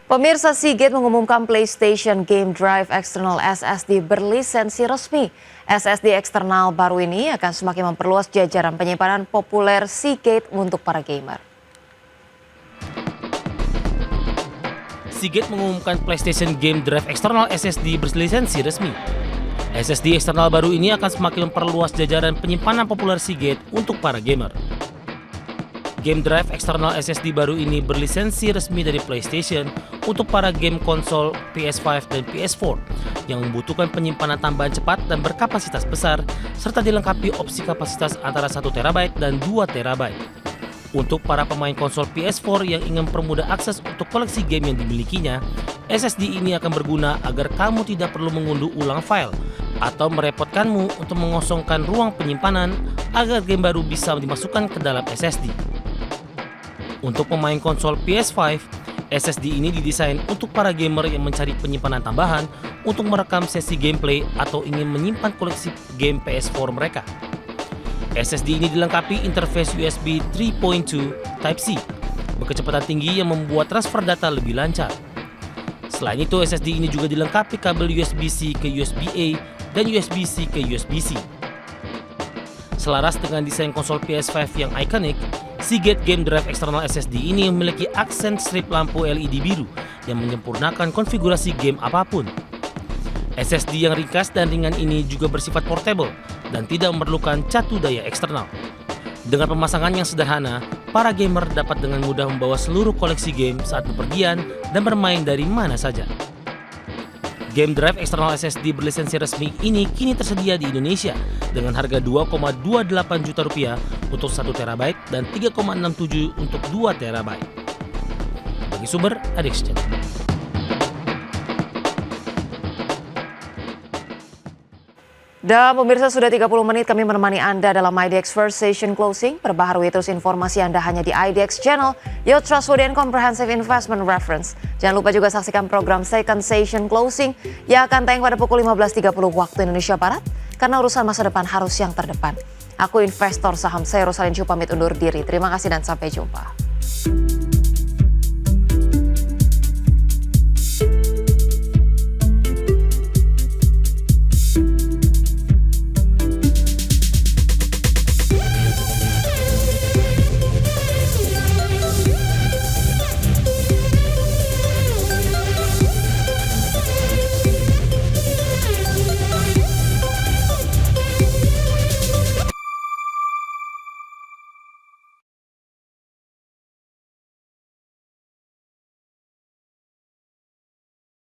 Pemirsa, Seagate mengumumkan PlayStation Game Drive External SSD berlisensi resmi. SSD eksternal baru ini akan semakin memperluas jajaran penyimpanan populer Seagate untuk para gamer. Seagate mengumumkan PlayStation Game Drive External SSD berlisensi resmi. SSD eksternal baru ini akan semakin memperluas jajaran penyimpanan populer Seagate untuk para gamer. Game Drive External SSD baru ini berlisensi resmi dari PlayStation untuk para game konsol PS5 dan PS4 yang membutuhkan penyimpanan tambahan cepat dan berkapasitas besar serta dilengkapi opsi kapasitas antara 1 TB dan 2 TB. Untuk para pemain konsol PS4 yang ingin mempermudah akses untuk koleksi game yang dimilikinya, SSD ini akan berguna agar kamu tidak perlu mengunduh ulang file atau merepotkanmu untuk mengosongkan ruang penyimpanan agar game baru bisa dimasukkan ke dalam SSD. Untuk pemain konsol PS5, SSD ini didesain untuk para gamer yang mencari penyimpanan tambahan untuk merekam sesi gameplay atau ingin menyimpan koleksi game PS4 mereka. SSD ini dilengkapi interface USB 3.2 Type-C berkecepatan tinggi yang membuat transfer data lebih lancar. Selain itu, SSD ini juga dilengkapi kabel USB-C ke USB-A dan USB-C ke USB-C. Selaras dengan desain konsol PS5 yang ikonik, Seagate Game Drive External SSD ini memiliki aksen strip lampu LED biru yang menyempurnakan konfigurasi game apapun. SSD yang ringkas dan ringan ini juga bersifat portable dan tidak memerlukan catu daya eksternal. Dengan pemasangan yang sederhana, para gamer dapat dengan mudah membawa seluruh koleksi game saat bepergian dan bermain dari mana saja. Game Drive External SSD berlisensi resmi ini kini tersedia di Indonesia dengan harga Rp2,28 juta untuk 1 TB dan Rp3,67 untuk 2 TB. Bagi sumber, IDX Channel. Dan pemirsa, sudah 30 menit kami menemani Anda dalam IDX First Session Closing. Perbaharui terus informasi Anda hanya di IDX Channel, your trustworthy and comprehensive investment reference. Jangan lupa juga saksikan program Second Session Closing yang akan tayang pada pukul 15.30 waktu Indonesia Barat. Karena urusan masa depan harus yang terdepan. Aku investor saham, saya Rosalin Chu pamit undur diri. Terima kasih dan sampai jumpa.